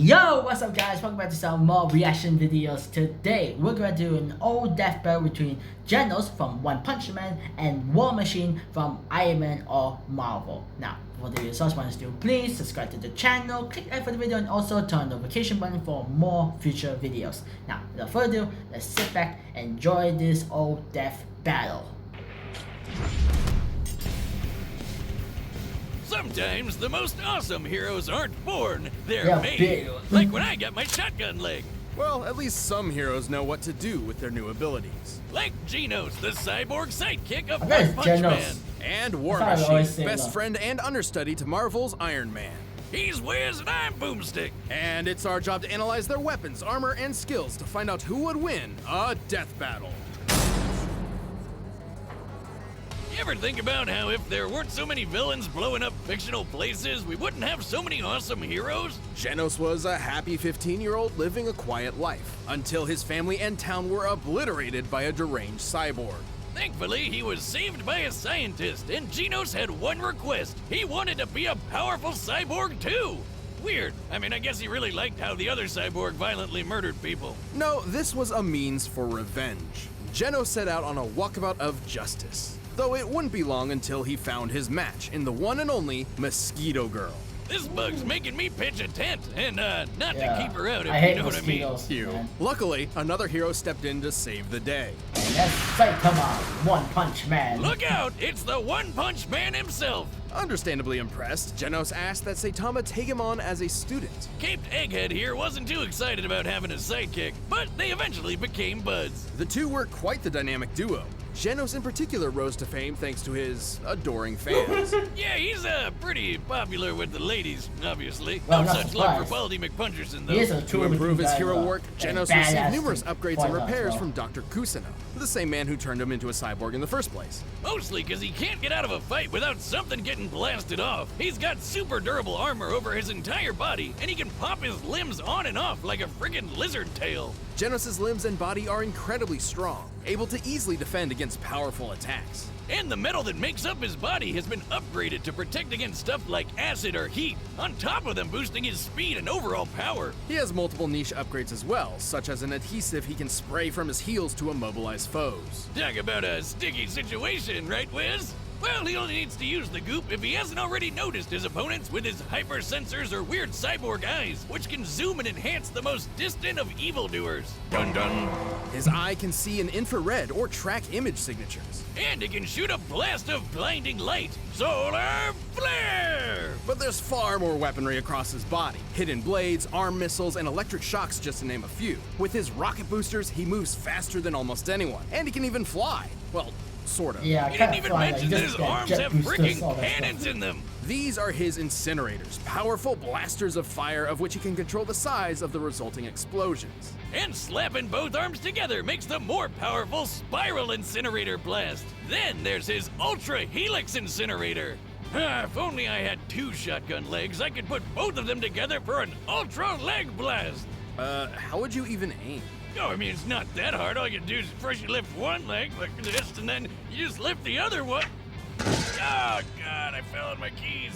Yo, what's up guys? Welcome back to some more reaction videos. Today, we're going to do an old death battle between Genos from One Punch Man and War Machine from Iron Man or Marvel. Now, before the video starts, please subscribe to the channel, click like for the video, and also turn on the notification button for more future videos. Now, without further ado, let's sit back and enjoy this old death battle. Sometimes the most awesome heroes aren't born, they're made. Like when I got my shotgun leg. Well, at least some heroes know what to do with their new abilities. Like Genos, the cyborg sidekick of Okay, One Punch Man. And War That's what I always Machine, say, best though. friend and understudy to Marvel's Iron Man. He's Wiz and I'm Boomstick. And it's our job to analyze their weapons, armor, and skills to find out who would win a death battle. You ever think about how if there weren't so many villains blowing up fictional places, we wouldn't have so many awesome heroes? Genos was a happy 15-year-old living a quiet life, until his family and town were obliterated by a deranged cyborg. Thankfully, he was saved by a scientist, and Genos had one request. He wanted to be a powerful cyborg too. Weird. I mean, I guess he really liked how the other cyborg violently murdered people. No, this was a means for revenge. Genos set out on a walkabout of justice. Though it wouldn't be long until he found his match in the one and only Mosquito Girl. This bug's making me pitch a tent, and not to keep her out if I hate you know what I mean. mosquitoes, man. Luckily, another hero stepped in to save the day. And that's Saitama, One Punch Man. Look out! It's the One Punch Man himself! Understandably impressed, Genos asked that Saitama take him on as a student. Caped Egghead here wasn't too excited about having a sidekick, but they eventually became buds. The two were quite the dynamic duo. Genos in particular rose to fame thanks to his adoring fans. Yeah, he's pretty popular with the ladies, obviously. Well, No not such luck for surprised. Baldy McPuncherson, He is though. a To improve his hero work, Genos received numerous to upgrades fight and as repairs well. from Dr. Kusino, the same man who turned him into a cyborg in the first place. Mostly because he can't get out of a fight without something getting blasted off. He's got super durable armor over his entire body, and he can pop his limbs on and off like a friggin' lizard tail. Genos' limbs and body are incredibly strong, able to easily defend against powerful attacks. And the metal that makes up his body has been upgraded to protect against stuff like acid or heat, on top of them boosting his speed and overall power. He has multiple niche upgrades as well, such as an adhesive he can spray from his heels to immobilize foes. Talk about a sticky situation, right, Wiz? Well, he only needs to use the goop if he hasn't already noticed his opponents with his hyper sensors or weird cyborg eyes, which can zoom and enhance the most distant of evildoers. Dun dun! His eye can see in infrared or track image signatures. And it can shoot a blast of blinding light. Solar flare! But there's far more weaponry across his body. Hidden blades, arm missiles, and electric shocks just to name a few. With his rocket boosters, he moves faster than almost anyone. And he can even fly. Well, sort of. Yeah, He kind didn't of even fly, mention like, that just his get arms jet have boosters, freaking all that cannons stuff. in them. These are his incinerators, powerful blasters of fire of which he can control the size of the resulting explosions. And slapping both arms together makes the more powerful Spiral Incinerator Blast. Then there's his Ultra Helix Incinerator. If only I had two shotgun legs, I could put both of them together for an Ultra Leg Blast. How would you even aim? Oh, I mean, it's not that hard. All you do is first you lift one leg like this, and then you just lift the other one. Oh, God, I fell on my keys.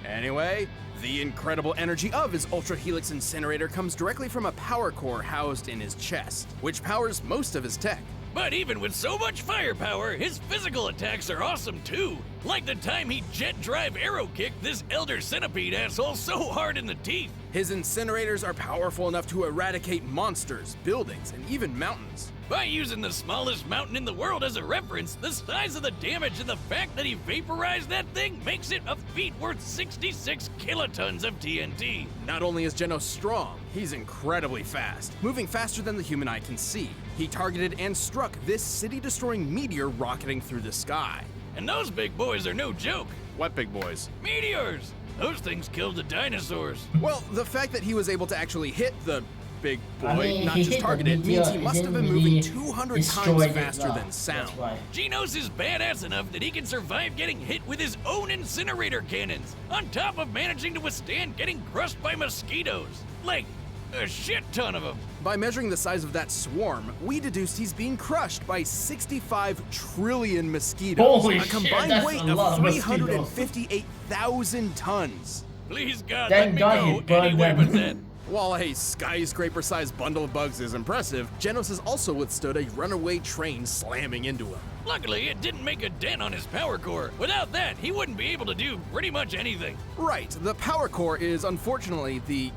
Anyway, the incredible energy of his Ultra Helix Incinerator comes directly from a power core housed in his chest, which powers most of his tech. But even with so much firepower, his physical attacks are awesome too. Like the time he jet drive arrow kicked this Elder Centipede asshole so hard in the teeth. His incinerators are powerful enough to eradicate monsters, buildings, and even mountains. By using the smallest mountain in the world as a reference, the size of the damage and the fact that he vaporized that thing makes it a feat worth 66 kilotons of TNT. Not only is Genos strong, he's incredibly fast, moving faster than the human eye can see. He targeted and struck this city-destroying meteor rocketing through the sky. And those big boys are no joke. What big boys? Meteors! Those things killed the dinosaurs. Well, the fact that he was able to actually hit the big boy, I mean, not he just hit the target it, meteor, means he it must have didn't been really moving 200 destroy times it, faster though. than sound. That's why. Genos is badass enough that he can survive getting hit with his own incinerator cannons, on top of managing to withstand getting crushed by mosquitoes. Like, a shit ton of them. By measuring the size of that swarm, we deduced he's being crushed by 65 trillion mosquitoes. Holy a shit, combined that's weight a lot of of mosquitoes. 358,000 tons. Please, God, Thank let me God go he burned anyway them. with that. While a skyscraper-sized bundle of bugs is impressive, Genos has also withstood a runaway train slamming into him. Luckily, it didn't make a dent on his power core. Without that, he wouldn't be able to do pretty much anything. Right, the power core is unfortunately the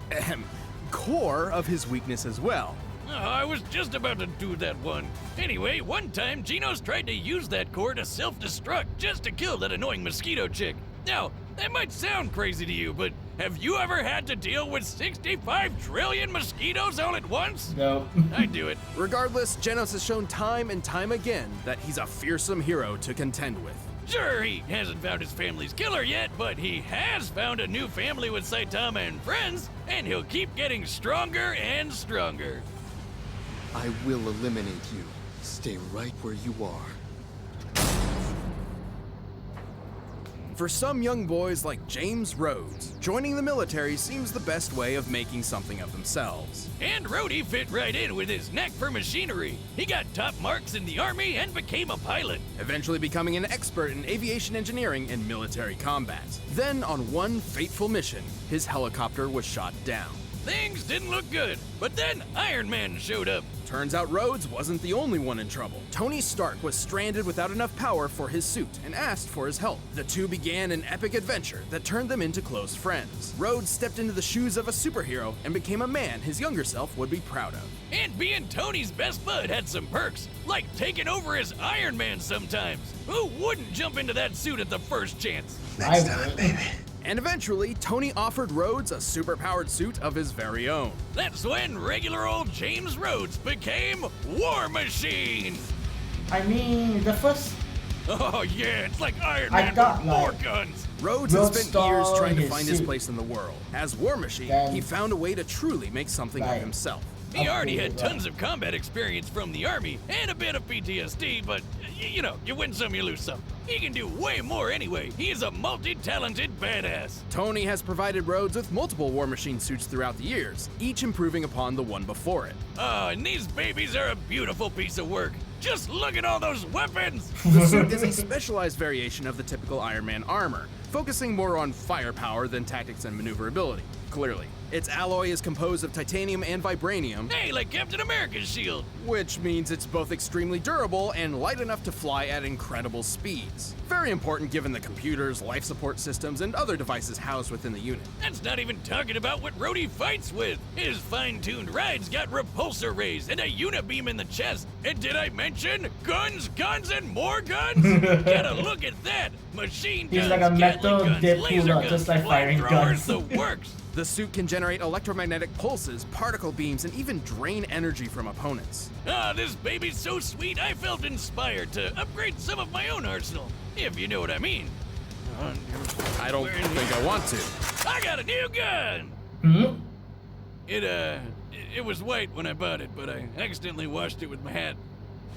core of his weakness as well. Oh, I was just about to do that one. Anyway, one time, Genos tried to use that core to self-destruct just to kill that annoying mosquito chick. Now, that might sound crazy to you, but have you ever had to deal with 65 trillion mosquitoes all at once? No. I'd do it. Regardless, Genos has shown time and time again that he's a fearsome hero to contend with. Sure, he hasn't found his family's killer yet, but he has found a new family with Saitama and friends, and he'll keep getting stronger and stronger. I will eliminate you. Stay right where you are. For some young boys like James Rhodes, joining the military seems the best way of making something of themselves. And Rhodey fit right in with his knack for machinery. He got top marks in the army and became a pilot. Eventually becoming an expert in aviation engineering and military combat. Then, on one fateful mission, his helicopter was shot down. Things didn't look good, but then Iron Man showed up. Turns out Rhodes wasn't the only one in trouble. Tony Stark was stranded without enough power for his suit and asked for his help. The two began an epic adventure that turned them into close friends. Rhodes stepped into the shoes of a superhero and became a man his younger self would be proud of. And being Tony's best bud had some perks, like taking over as Iron Man sometimes. Who wouldn't jump into that suit at the first chance? Next time, baby. And eventually, Tony offered Rhodes a superpowered suit of his very own. That's when regular old James Rhodes became War Machine. I mean, the first. Oh yeah, it's like Iron I Man thought, with more like, guns. Rhodes has spent Roadstar, years trying to his find his suit. place in the world. As War Machine, Then- he found a way to truly make something of Right. himself. He already had Upgraded, tons of combat experience from the army and a bit of PTSD, but you know, you win some, you lose some. He can do way more anyway. He is a multi-talented badass. Tony has provided Rhodes with multiple War Machine suits throughout the years, each improving upon the one before it. Oh, and these babies are a beautiful piece of work. Just look at all those weapons. The suit is a specialized variation of the typical Iron Man armor, focusing more on firepower than tactics and maneuverability, clearly. Its alloy is composed of titanium and vibranium, Hey, like Captain America's shield. which means it's both extremely durable and light enough to fly at incredible speeds. Very important given the computers, life support systems, and other devices housed within the unit. That's not even talking about what Rhodey fights with. His fine-tuned rides got repulsor rays and a unibeam in the chest. And did I mention guns, and more guns? Gotta look at that. Machine He's guns, like a metal Gatling guns, dip laser puller, guns, just like firing flamethrowers, guns. the works. The suit can generate electromagnetic pulses, particle beams, and even drain energy from opponents. Ah, this baby's so sweet, I felt inspired to upgrade some of my own arsenal, if you know what I mean. I don't think I want to. I got a new gun! Hmm? It was white when I bought it, but I accidentally washed it with my hat.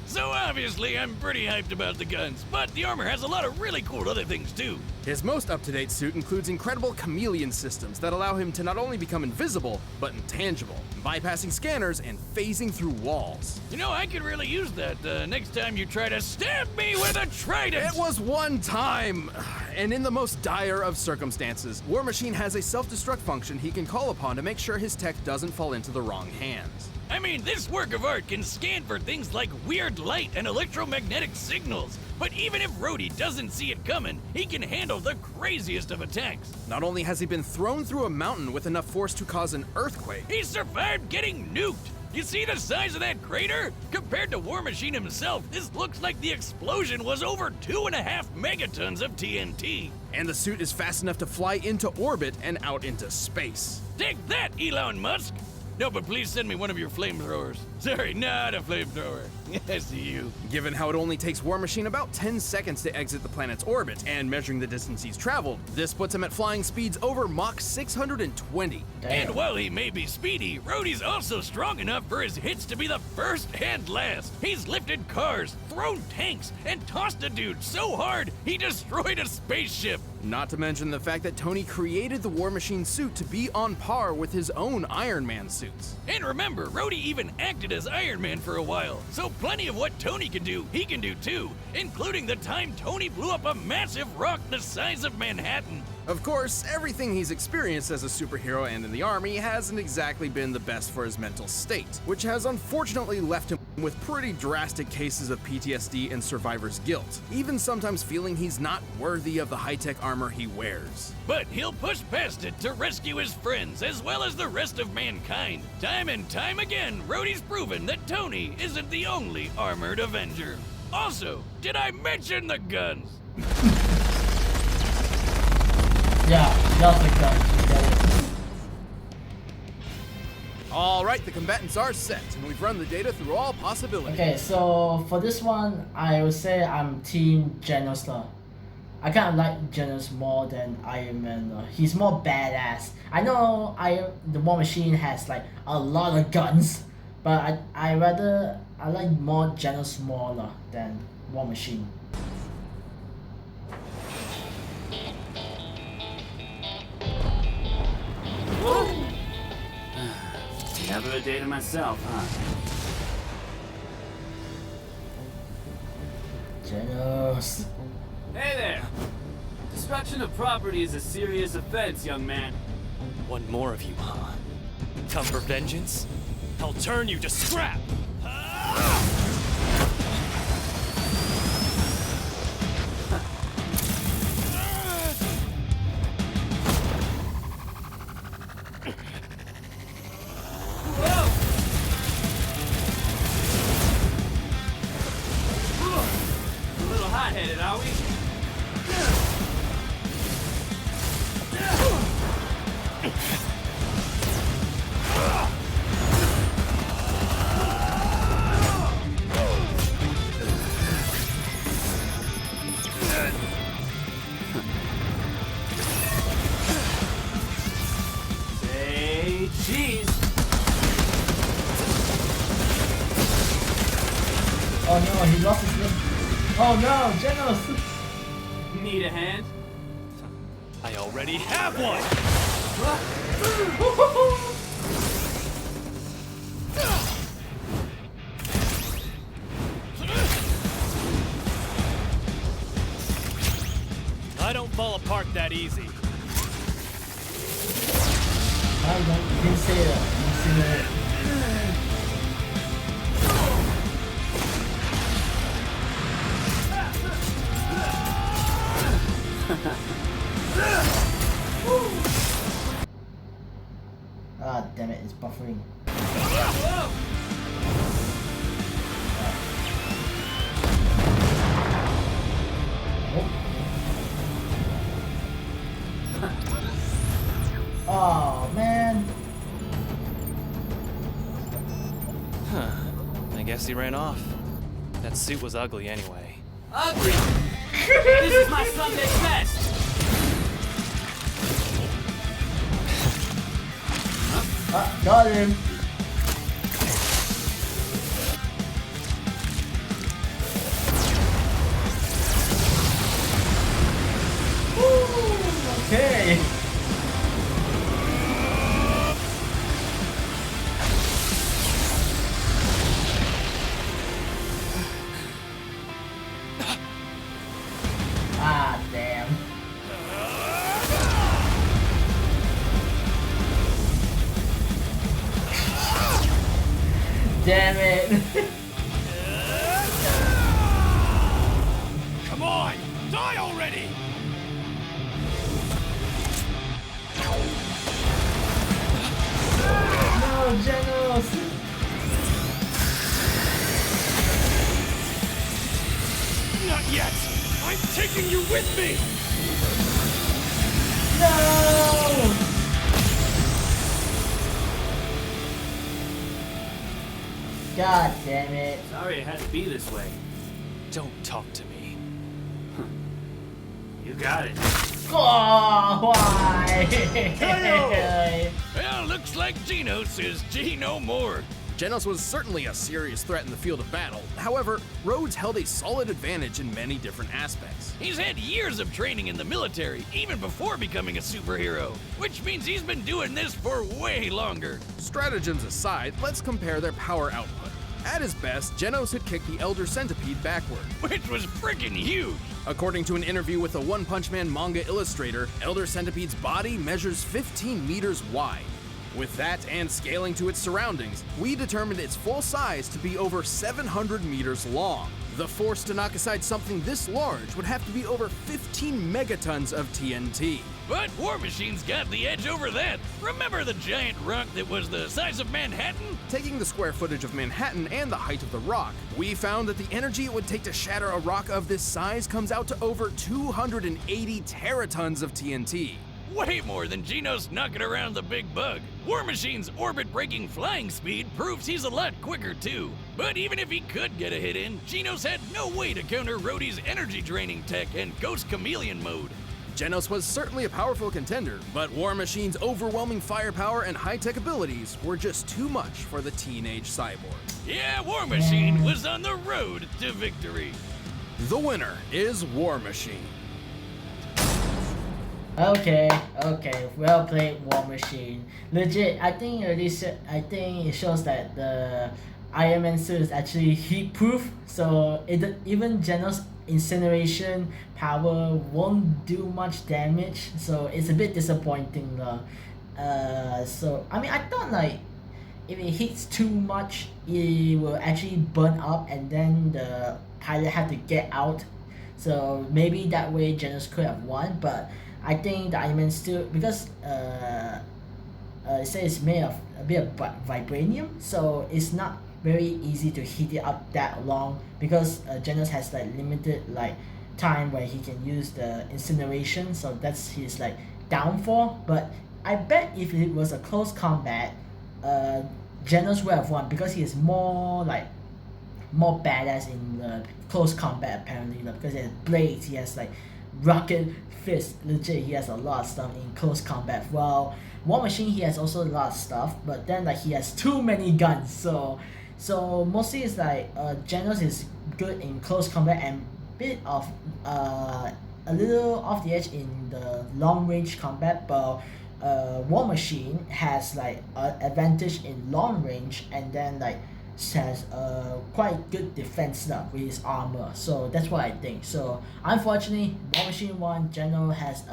So obviously, I'm pretty hyped about the guns, but the armor has a lot of really cool other things too. His most up-to-date suit includes incredible chameleon systems that allow him to not only become invisible, but intangible, bypassing scanners and phasing through walls. You know, I could really use that next time you try to stab me with a trident! It was one time! And in the most dire of circumstances, War Machine has a self-destruct function he can call upon to make sure his tech doesn't fall into the wrong hands. I mean, this work of art can scan for things like weird light and electromagnetic signals. But even if Rhodey doesn't see it coming, he can handle the craziest of attacks. Not only has he been thrown through a mountain with enough force to cause an earthquake, He survived getting nuked. You see the size of that crater? Compared to War Machine himself, this looks like the explosion was over 2.5 megatons of TNT. and the suit is fast enough to fly into orbit and out into space. Take that, Elon Musk! No, but please send me one of your flamethrowers. Sorry, not a flamethrower. I see you. Given how it only takes War Machine about 10 seconds to exit the planet's orbit, and measuring the distance he's traveled, this puts him at flying speeds over Mach 620. And while he may be speedy, Rhodey's also strong enough for his hits to be the first and last. He's lifted cars, thrown tanks, and tossed a dude so hard he destroyed a spaceship. Not to mention the fact that Tony created the War Machine suit to be on par with his own Iron Man suits. And remember, Rhodey even acted as Iron Man for a while, so plenty of what Tony can do, he can do too, including the time Tony blew up a massive rock the size of Manhattan. Of course, everything he's experienced as a superhero and in the army hasn't exactly been the best for his mental state, which has unfortunately left him with pretty drastic cases of PTSD and survivor's guilt, even sometimes feeling he's not worthy of the high-tech armor he wears. But he'll push past it to rescue his friends, as well as the rest of mankind. Time and time again, Rhodey's proven that Tony isn't the only armored Avenger. Also, did I mention the guns? Yeah, that's the gun. You get it. Alright, the combatants are set, and we've run the data through all possibilities. Okay, so for this one, I would say I'm Team Genos lah. I kind of like Genos more than Iron Man. He's more badass. I know the War Machine has like a lot of guns, but I like more Genos more lah than War Machine. Never a day to myself, huh? Genos. Hey there! Destruction of property is a serious offense, young man. One more of you, huh? Come for vengeance? I'll turn you to scrap! A little hot-headed, are we? Say cheese! Oh no, he lost his limb. Oh no, Genos! Need a hand? I already have one! I don't fall apart that easy. I didn't say that. Didn't say that. Ah, damn it, it's buffering. Oh man. Huh. I guess he ran off. That suit was ugly anyway. Ugly! This is my Sunday best! Ah, got him. Woo, okay. Ah, damn. Damn it. Come on, die already! No, Genos. Not yet! I'm taking you with me! No. God damn it. Sorry it had to be this way. Don't talk to me. You got it. Oh, why? Well, looks like Genos is G no more. Genos was certainly a serious threat in the field of battle. However, Rhodes held a solid advantage in many different aspects. He's had years of training in the military, even before becoming a superhero, which means he's been doing this for way longer. Stratagems aside, let's compare their power output. At his best, Genos had kicked the Elder Centipede backward. Which was freaking huge. According to an interview with a One Punch Man manga illustrator, Elder Centipede's body measures 15 meters wide. With that and scaling to its surroundings, we determined its full size to be over 700 meters long. The force to knock aside something this large would have to be over 15 megatons of TNT. But War Machine's got the edge over that. Remember the giant rock that was the size of Manhattan? Taking the square footage of Manhattan and the height of the rock, we found that the energy it would take to shatter a rock of this size comes out to over 280 teratons of TNT. Way more than Genos knocking around the big bug. War Machine's orbit-breaking flying speed proves he's a lot quicker too. But even if he could get a hit in, Genos had no way to counter Rhodey's energy-draining tech and Ghost Chameleon mode. Genos was certainly a powerful contender, but War Machine's overwhelming firepower and high-tech abilities were just too much for the teenage cyborg. Yeah, War Machine was on the road to victory. The winner is War Machine. Okay, well played, War Machine. Legit, I think it shows that the Iron Man suit is actually heat proof, so even Genos' incineration power won't do much damage, so it's a bit disappointing though. So I mean, I thought like if it hits too much, it will actually burn up and then the pilot have to get out. So maybe that way Genos could have won, but I think the Iron Man still, because it says it's made of a bit of vibranium, so it's not very easy to heat it up that long, because Genos has like limited like time where he can use the incineration, so that's his like downfall. But I bet if it was a close combat, Genos would have won, because he is more badass in the close combat apparently, because he has blades, he has like rocket fist, legit he has a lot of stuff in close combat. Well, War Machine, he has also a lot of stuff, but then like he has too many guns, so mostly it's like Genos is good in close combat and bit of a little off the edge in the long range combat, but War Machine has like advantage in long range, and then like has quite good defense stuff with his armor, so that's what I think. So unfortunately, War Machine won. Genos has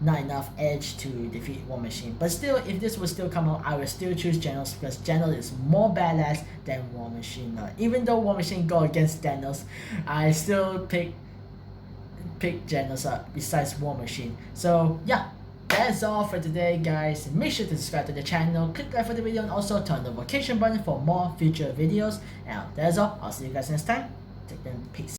not enough edge to defeat War Machine, but still, if this would still come out, I would still choose Genos, because Genos is more badass than War Machine. Even though War Machine go against Genos, I still pick Genos up besides War Machine. So yeah, that's all for today, guys. Make sure to subscribe to the channel, click like for the video, and also turn the notification button for more future videos. Now that's all. I'll see you guys next time. Take care. Peace.